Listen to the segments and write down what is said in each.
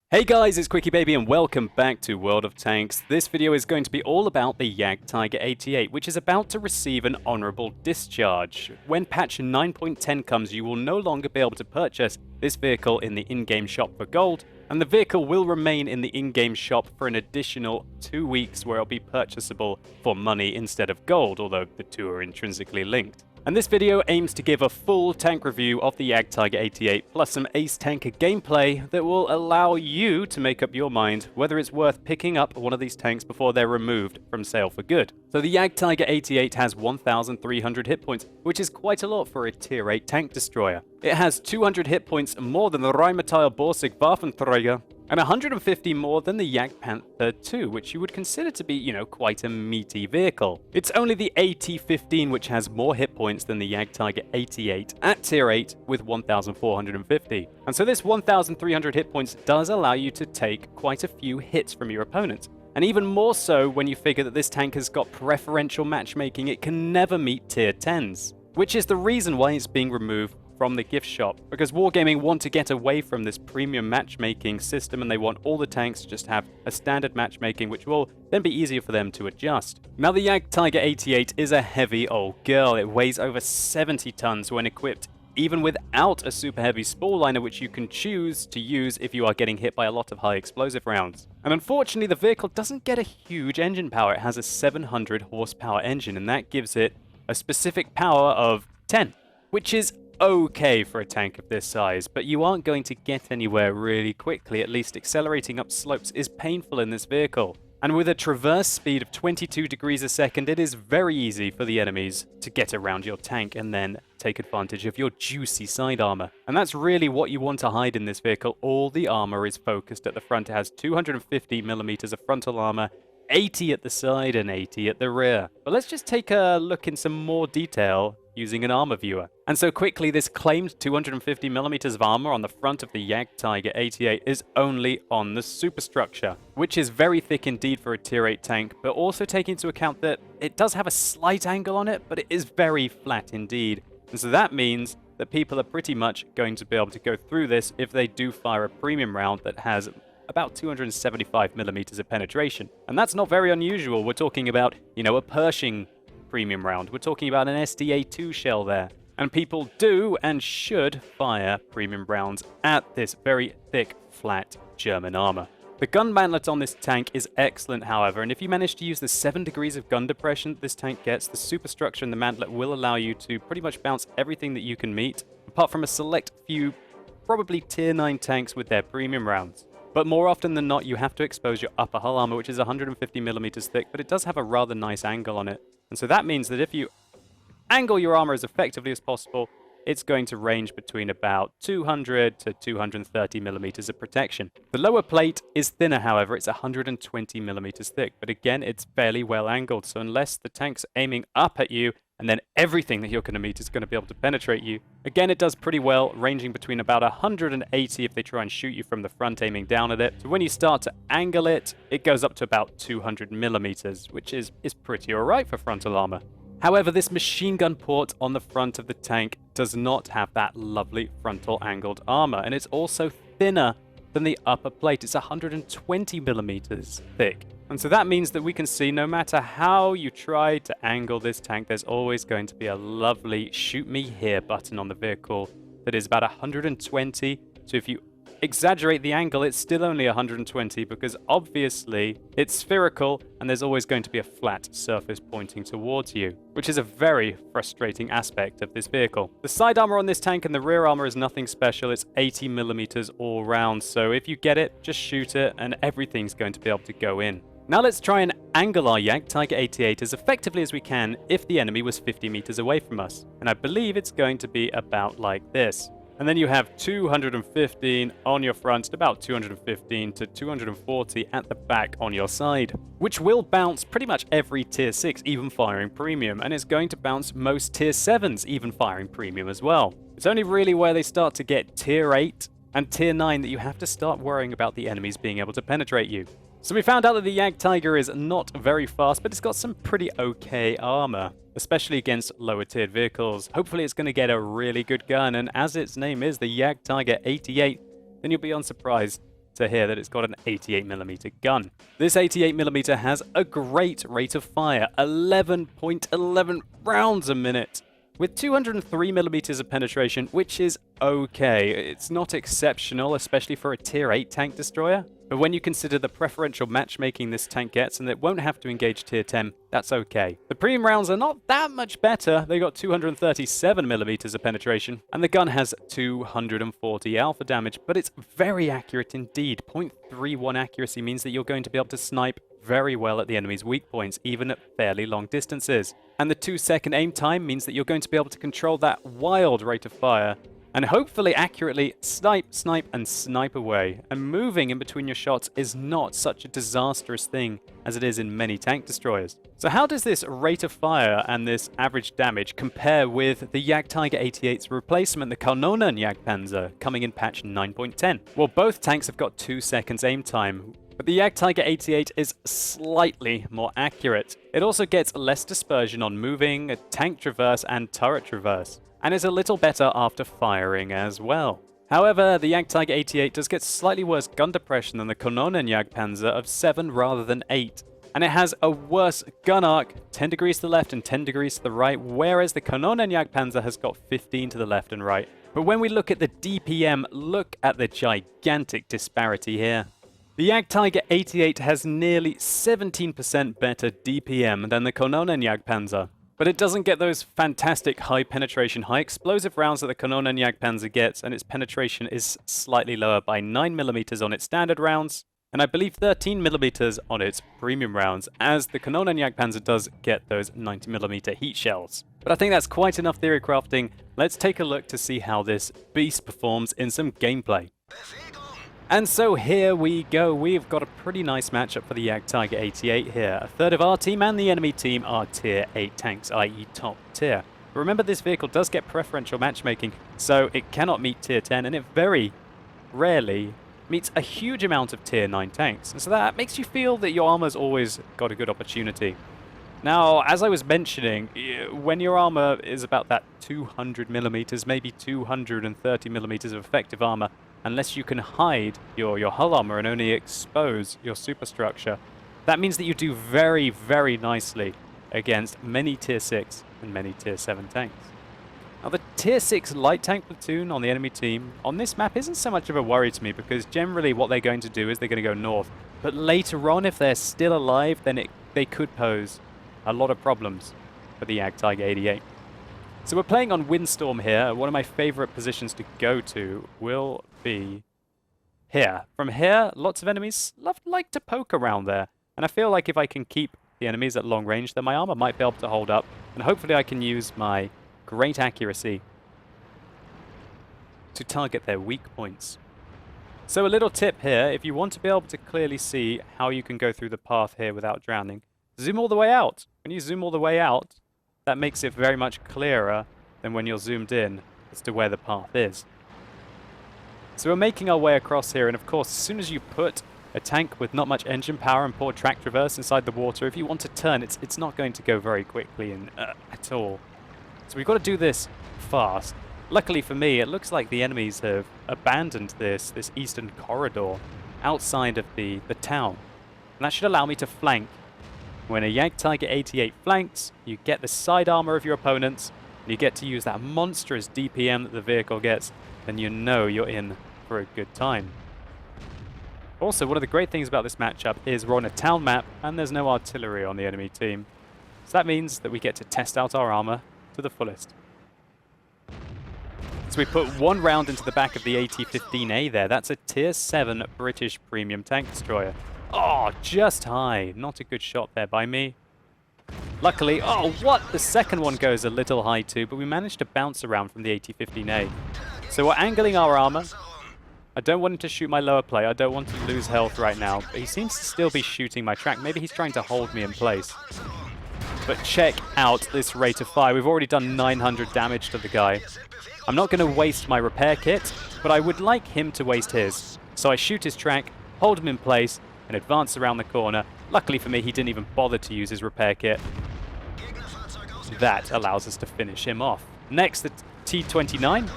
Hey guys, it's Quickie Baby and welcome back to World of Tanks. This video is going to be all about the Jagdtiger 88, which is about to receive an honorable discharge. When patch 9.10 comes, you will no longer be able to purchase this vehicle in the in-game shop for gold, and the vehicle will remain in the in-game shop for an additional 2 weeks where it'll be purchasable for money instead of gold, although the two are intrinsically linked. And this video aims to give a full tank review of the Jagdtiger 88 plus some Ace Tanker gameplay that will allow you to make up your mind whether it's worth picking up one of these tanks before they're removed from sale for good. So the Jagdtiger 88 has 1,300 hit points, which is quite a lot for a tier 8 tank destroyer. It has 200 hit points more than the Rheinmetall Borsig Waffenträger, and 150 more than the Jagdpanther 2, which you would consider to be, quite a meaty vehicle. It's only the AT-15 which has more hit points than the Jagdtiger 88 at tier 8 with 1,450. And so this 1,300 hit points does allow you to take quite a few hits from your opponent. And even more so when you figure that this tank has got preferential matchmaking, it can never meet tier 10s, which is the reason why it's being removed from the gift shop, because Wargaming want to get away from this premium matchmaking system and they want all the tanks to just have a standard matchmaking, which will then be easier for them to adjust. Now the Jagdtiger 88 is a heavy old girl. It weighs over 70 tons when equipped, even without a super heavy spall liner, which you can choose to use if you are getting hit by a lot of high explosive rounds. And unfortunately the vehicle doesn't get a huge engine power. It has a 700 horsepower engine, and that gives it a specific power of 10, which is okay for a tank of this size, but you aren't going to get anywhere really quickly. At least accelerating up slopes is painful in this vehicle. And with a traverse speed of 22 degrees a second, it is very easy for the enemies to get around your tank and then take advantage of your juicy side armor. And that's really what you want to hide in this vehicle. All the armor is focused at the front. It has 250 millimeters of frontal armor, 80 at the side and 80 at the rear. But let's just take a look in some more detail using an armor viewer. And so quickly, this claimed 250 millimeters of armor on the front of the Jagdtiger 88 is only on the superstructure, which is very thick indeed for a tier 8 tank, but also take into account that it does have a slight angle on it, but it is very flat indeed. And so that means that people are pretty much going to be able to go through this if they do fire a premium round that has about 275 millimeters of penetration. And that's not very unusual. We're talking about, a Pershing premium round. We're talking about an SDA-2 shell there. And people do and should fire premium rounds at this very thick, flat German armor. The gun mantlet on this tank is excellent, however, and if you manage to use the 7 degrees of gun depression this tank gets, the superstructure in the mantlet will allow you to pretty much bounce everything that you can meet, apart from a select few, probably tier 9 tanks with their premium rounds. But more often than not, you have to expose your upper hull armor, which is 150 millimeters thick, but it does have a rather nice angle on it. And so that means that if you angle your armor as effectively as possible, it's going to range between about 200 to 230 millimeters of protection. The lower plate is thinner, however. It's 120 millimeters thick, but again, it's fairly well angled. So unless the tank's aiming up at you, and then everything that you're going to meet is going to be able to penetrate you. Again, it does pretty well, ranging between about 180 if they try and shoot you from the front, aiming down at it. So when you start to angle it, it goes up to about 200 millimeters, which is pretty alright for frontal armor. However, this machine gun port on the front of the tank does not have that lovely frontal angled armor, and it's also thinner than the upper plate. It's 120 millimeters thick. And so that means that we can see no matter how you try to angle this tank, there's always going to be a lovely shoot me here button on the vehicle that is about 120. So if you exaggerate the angle, it's still only 120 because obviously it's spherical and there's always going to be a flat surface pointing towards you, which is a very frustrating aspect of this vehicle. The side armor on this tank and the rear armor is nothing special. It's 80 millimeters all round. So if you get it, just shoot it and everything's going to be able to go in. Now let's try and angle our Jagdtiger 88 as effectively as we can if the enemy was 50 meters away from us. And I believe it's going to be about like this. And then you have 215 on your front, about 215 to 240 at the back on your side, which will bounce pretty much every tier 6, even firing premium, and it's going to bounce most tier 7s, even firing premium as well. It's only really where they start to get tier 8 and tier 9 that you have to start worrying about the enemies being able to penetrate you. So we found out that the Jagdtiger is not very fast, but it's got some pretty okay armor, especially against lower tiered vehicles. Hopefully it's going to get a really good gun, and as its name is, the Jagdtiger 88, then you'll be unsurprised to hear that it's got an 88mm gun. This 88mm has a great rate of fire, 11.11 rounds a minute, with 203mm of penetration, which is okay. It's not exceptional, especially for a tier 8 tank destroyer. But when you consider the preferential matchmaking this tank gets and it won't have to engage tier 10, that's okay. The premium rounds are not that much better. They got 237mm of penetration, and the gun has 240 alpha damage, but it's very accurate indeed. 0.31 accuracy means that you're going to be able to snipe very well at the enemy's weak points, even at fairly long distances. And the 2-second aim time means that you're going to be able to control that wild rate of fire and hopefully accurately snipe, and snipe away. And moving in between your shots is not such a disastrous thing as it is in many tank destroyers. So how does this rate of fire and this average damage compare with the Jagdtiger 88's replacement, the Kanonen Jagdpanzer, coming in patch 9.10? Well, both tanks have got 2 seconds aim time, but the Jagdtiger 88 is slightly more accurate. It also gets less dispersion on moving, tank traverse, and turret traverse, and is a little better after firing as well. However, the Jagdtiger 88 does get slightly worse gun depression than the Kanonen Jagdpanzer of 7 rather than 8. And it has a worse gun arc, 10 degrees to the left and 10 degrees to the right, whereas the Kanonen Jagdpanzer has got 15 to the left and right. But when we look at the DPM, look at the gigantic disparity here. The Jagdtiger 88 has nearly 17% better DPM than the Kanonen Jagdpanzer. But it doesn't get those fantastic high penetration, high explosive rounds that the Kanonen Jagdpanzer gets, and its penetration is slightly lower by 9mm on its standard rounds, and I believe 13mm on its premium rounds, as the Kanonen Jagdpanzer does get those 90mm heat shells. But I think that's quite enough theory crafting. Let's take a look to see how this beast performs in some gameplay. And so here we go. We've got a pretty nice matchup for the Jagdtiger 88 here. A third of our team and the enemy team are tier 8 tanks, i.e. top tier. But remember, this vehicle does get preferential matchmaking, so it cannot meet tier 10, and it very rarely meets a huge amount of tier 9 tanks. And so that makes you feel that your armor's always got a good opportunity. Now, as I was mentioning, when your armor is about that 200mm, maybe 230mm of effective armor, unless you can hide your hull armor and only expose your superstructure, that means that you do very, very nicely against many tier 6 and many tier 7 tanks. Now, the tier 6 light tank platoon on the enemy team on this map isn't so much of a worry to me, because generally what they're going to do is they're going to go north. But later on, if they're still alive, then they could pose a lot of problems for the Jagdtiger 88. So we're playing on Windstorm here. One of my favorite positions to go to will be here. From here, lots of enemies like to poke around there. And I feel like if I can keep the enemies at long range, then my armor might be able to hold up. And hopefully I can use my great accuracy to target their weak points. So a little tip here, if you want to be able to clearly see how you can go through the path here without drowning, zoom all the way out. When you zoom all the way out, that makes it very much clearer than when you're zoomed in as to where the path is. So we're making our way across here, and of course, as soon as you put a tank with not much engine power and poor track traverse inside the water, if you want to turn, it's not going to go very quickly at all. So we've got to do this fast. Luckily for me, it looks like the enemies have abandoned this eastern corridor outside of the town. And that should allow me to flank. When a Jagdtiger 88 flanks, you get the side armor of your opponents, and you get to use that monstrous DPM that the vehicle gets, then you know you're in for a good time. Also, one of the great things about this matchup is we're on a town map, and there's no artillery on the enemy team. So that means that we get to test out our armor to the fullest. So we put one round into the back of the AT-15A there. That's a tier 7 British premium tank destroyer. Oh, just high. Not a good shot there by me. Luckily, oh, what? The second one goes a little high too, but we managed to bounce around from the AT-15A. So we're angling our armor. I don't want him to shoot my lower plate. I don't want to lose health right now. But he seems to still be shooting my track. Maybe he's trying to hold me in place. But check out this rate of fire. We've already done 900 damage to the guy. I'm not going to waste my repair kit, but I would like him to waste his. So I shoot his track, hold him in place, and advance around the corner. Luckily for me, he didn't even bother to use his repair kit. That allows us to finish him off. Next, the T-29.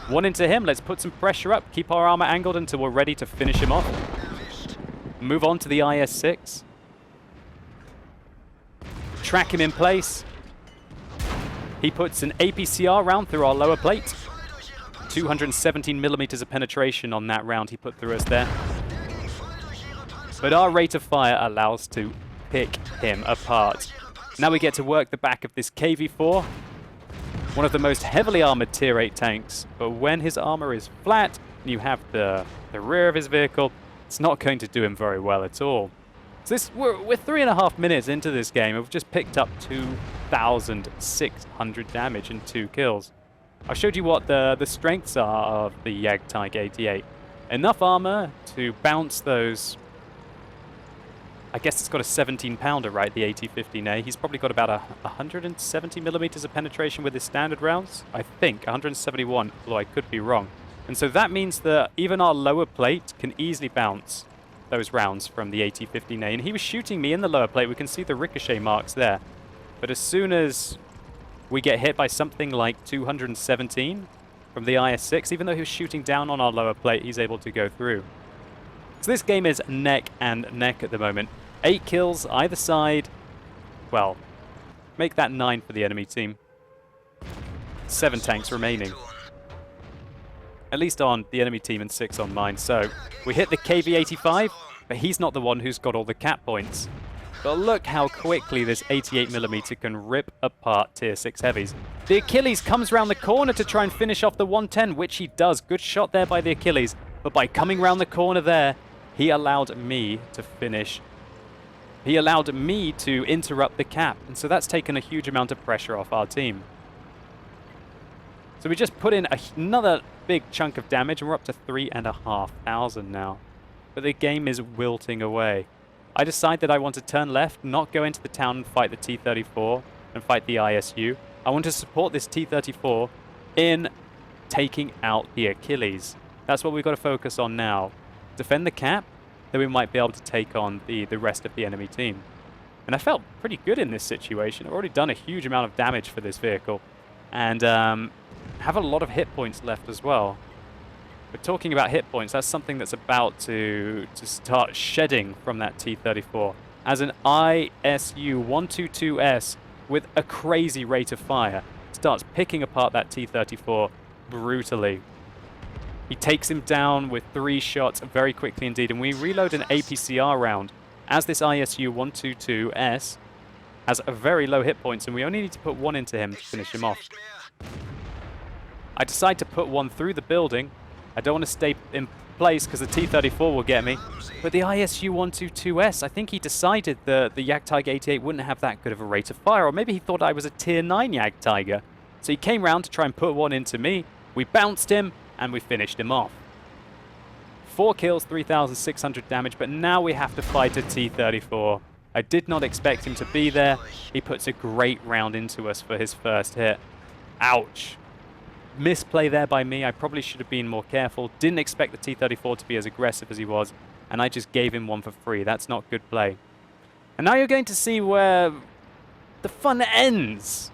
One into him. Let's put some pressure up. Keep our armor angled until we're ready to finish him off. Move on to the IS-6. Track him in place. He puts an APCR round through our lower plate. 217 millimeters of penetration on that round he put through us there. But our rate of fire allows to pick him apart. Now we get to work the back of this KV-4. One of the most heavily armored Tier 8 tanks. But when his armor is flat, and you have the rear of his vehicle, it's not going to do him very well at all. So we're 3.5 minutes into this game. We've just picked up 2,600 damage and 2 kills. I showed you what the strengths are of the Jagdtiger 88. Enough armor to bounce those. I guess it's got a 17-pounder, right, the AT-15A. He's probably got about 170 millimeters of penetration with his standard rounds. I think 171, although I could be wrong. And so that means that even our lower plate can easily bounce those rounds from the AT-15A. And he was shooting me in the lower plate. We can see the ricochet marks there. But as soon as we get hit by something like 217 from the IS-6, even though he was shooting down on our lower plate, he's able to go through. So this game is neck and neck at the moment. 8 kills either side. Well, make that 9 for the enemy team. 7 tanks remaining. At least on the enemy team and 6 on mine. So we hit the KV-85, but he's not the one who's got all the cap points. But look how quickly this 88mm can rip apart Tier 6 heavies. The Achilles comes around the corner to try and finish off the 110, which he does. Good shot there by the Achilles. But by coming around the corner there, he allowed me to finish. He allowed me to interrupt the cap. And so that's taken a huge amount of pressure off our team. So we just put in another big chunk of damage, and we're up to 3,500 now. But the game is wilting away. I decide that I want to turn left, not go into the town and fight the T-34 and fight the ISU. I want to support this T-34 in taking out the Achilles. That's what we've got to focus on now. Defend the cap, then we might be able to take on the rest of the enemy team. And I felt pretty good in this situation. I've already done a huge amount of damage for this vehicle. And have a lot of hit points left as well. But talking about hit points, that's something that's about to start shedding from that T-34. As an ISU-122S with a crazy rate of fire starts picking apart that T-34 brutally. He takes him down with 3 shots very quickly indeed, and we reload an APCR round as this ISU-122S has a very low hit points, and we only need to put 1 into him to finish him off. I decide to put 1 through the building. I don't want to stay in place because the T-34 will get me. But the ISU-122S, I think he decided the Jagdtiger 88 wouldn't have that good of a rate of fire, or maybe he thought I was a Tier 9 Jagdtiger. So he came round to try and put 1 into me. We bounced him, and we finished him off. 4 kills, 3,600 damage, but now we have to fight a T-34. I did not expect him to be there. He puts a great round into us for his first hit. Ouch. Misplay there by me. I probably should have been more careful. Didn't expect the T-34 to be as aggressive as he was, and I just gave him 1 for free. That's not good play. And now you're going to see where the fun ends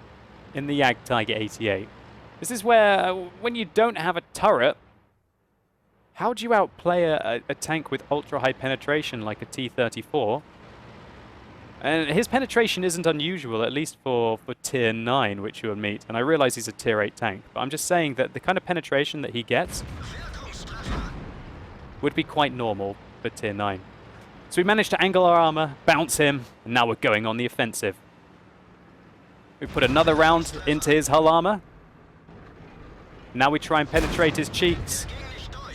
in the Jagdtiger 88. This is where, when you don't have a turret, how do you outplay a tank with ultra-high penetration like a T-34? And his penetration isn't unusual, at least for Tier 9, which you'll meet. And I realize he's a Tier 8 tank, but I'm just saying that the kind of penetration that he gets would be quite normal for Tier 9. So we managed to angle our armor, bounce him, and now we're going on the offensive. We put another round into his hull armor. Now we try and penetrate his cheeks.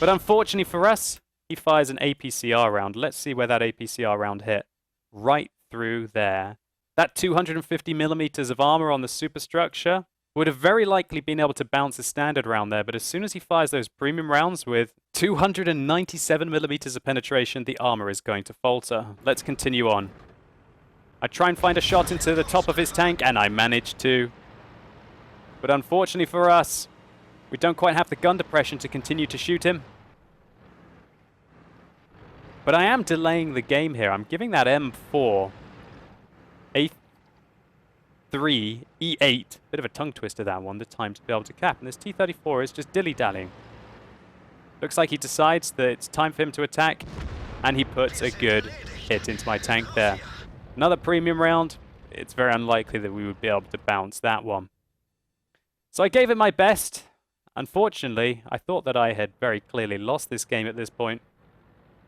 But unfortunately for us, he fires an APCR round. Let's see where that APCR round hit. Right through there. That 250 millimeters of armor on the superstructure would have very likely been able to bounce a standard round there, but as soon as he fires those premium rounds with 297 millimeters of penetration, the armor is going to falter. Let's continue on. I try and find a shot into the top of his tank, and I manage to. But unfortunately for us, we don't quite have the gun depression to continue to shoot him. But I am delaying the game here. I'm giving that M4 E3, E8. Bit of a tongue twister, that one, the time to be able to cap. And this T-34 is just dilly-dallying. Looks like he decides that it's time for him to attack, and he puts a good hit into my tank there. Another premium round. It's very unlikely that we would be able to bounce that one. So I gave it my best. Unfortunately, I thought that I had very clearly lost this game at this point.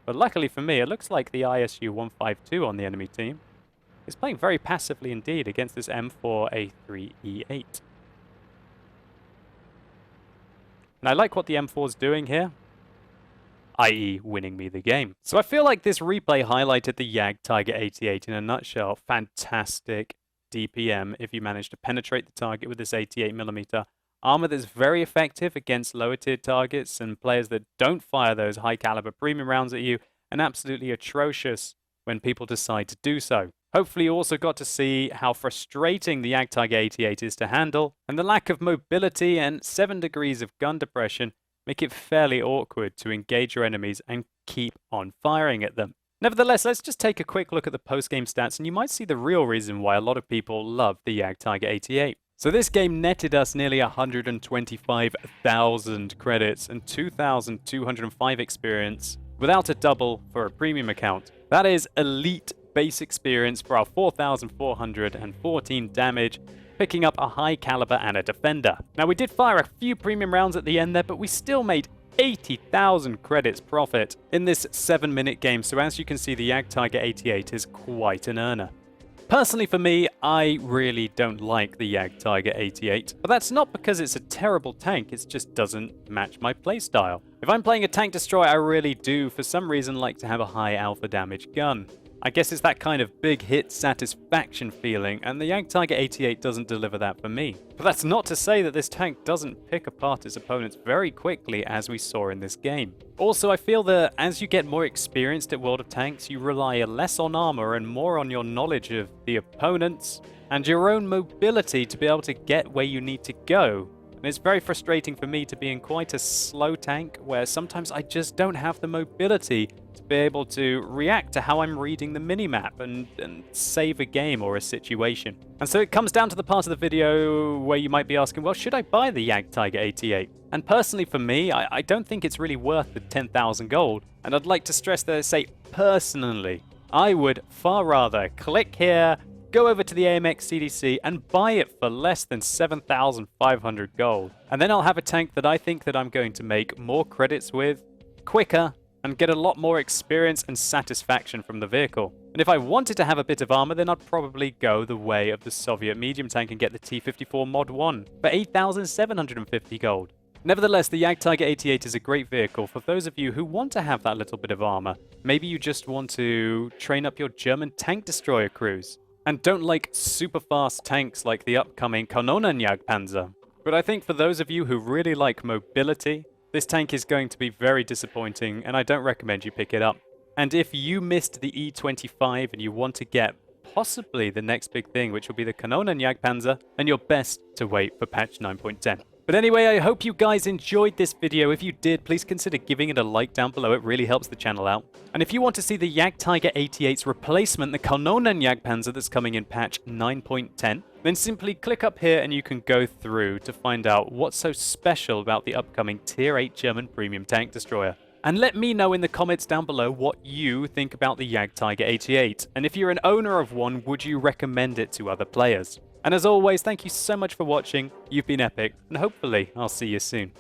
But luckily for me, it looks like the ISU 152 on the enemy team is playing very passively indeed against this M4A3E8. And I like what the M4 is doing here, i.e. winning me the game. So I feel like this replay highlighted the Jagdtiger 88 in a nutshell. Fantastic DPM if you manage to penetrate the target with this 88mm. Armor that's very effective against lower tier targets and players that don't fire those high caliber premium rounds at you, and absolutely atrocious when people decide to do so. Hopefully you also got to see how frustrating the Jagdtiger 88 is to handle, and the lack of mobility and 7 degrees of gun depression make it fairly awkward to engage your enemies and keep on firing at them. Nevertheless, let's just take a quick look at the post-game stats, and you might see the real reason why a lot of people love the Jagdtiger 88. So this game netted us nearly 125,000 credits and 2,205 experience without a double for a premium account. That is elite base experience for our 4,414 damage, picking up a high caliber and a defender. Now we did fire a few premium rounds at the end there, but we still made 80,000 credits profit in this 7-minute game. So as you can see, the Jagdtiger 88 is quite an earner. Personally for me, I really don't like the Jagdtiger 88, but that's not because it's a terrible tank, it just doesn't match my playstyle. If I'm playing a tank destroyer, I really do, for some reason, like to have a high alpha damage gun. I guess it's that kind of big hit satisfaction feeling, and the Jagdtiger 88 doesn't deliver that for me. But that's not to say that this tank doesn't pick apart its opponents very quickly, as we saw in this game. Also, I feel that as you get more experienced at World of Tanks, you rely less on armor and more on your knowledge of the opponents and your own mobility to be able to get where you need to go. And it's very frustrating for me to be in quite a slow tank where sometimes I just don't have the mobility to be able to react to how I'm reading the minimap and save a game or a situation. And so it comes down to the part of the video where you might be asking, well, should I buy the Jagdtiger 88? And personally for me, I don't think it's really worth the 10,000 gold. And I'd like to stress that I say personally, I would far rather click here, go over to the AMX CDC and buy it for less than 7,500 gold. And then I'll have a tank that I think that I'm going to make more credits with, quicker, and get a lot more experience and satisfaction from the vehicle. And if I wanted to have a bit of armor, then I'd probably go the way of the Soviet medium tank and get the T-54 Mod 1 for 8,750 gold. Nevertheless, the Jagdtiger 88 is a great vehicle for those of you who want to have that little bit of armor. Maybe you just want to train up your German tank destroyer crews and don't like super fast tanks like the upcoming Kanonenjagdpanzer. But I think for those of you who really like mobility, this tank is going to be very disappointing, and I don't recommend you pick it up. And if you missed the E25 and you want to get possibly the next big thing, which will be the Kanonenjagdpanzer, then you're best to wait for patch 9.10. But anyway, I hope you guys enjoyed this video. If you did, please consider giving it a like down below. It really helps the channel out. And if you want to see the Jagdtiger 88's replacement, the Kanonenjagdpanzer that's coming in patch 9.10, then simply click up here and you can go through to find out what's so special about the upcoming Tier 8 German premium tank destroyer. And let me know in the comments down below what you think about the Jagdtiger 88. And if you're an owner of one, would you recommend it to other players? And as always, thank you so much for watching. You've been epic, and hopefully I'll see you soon.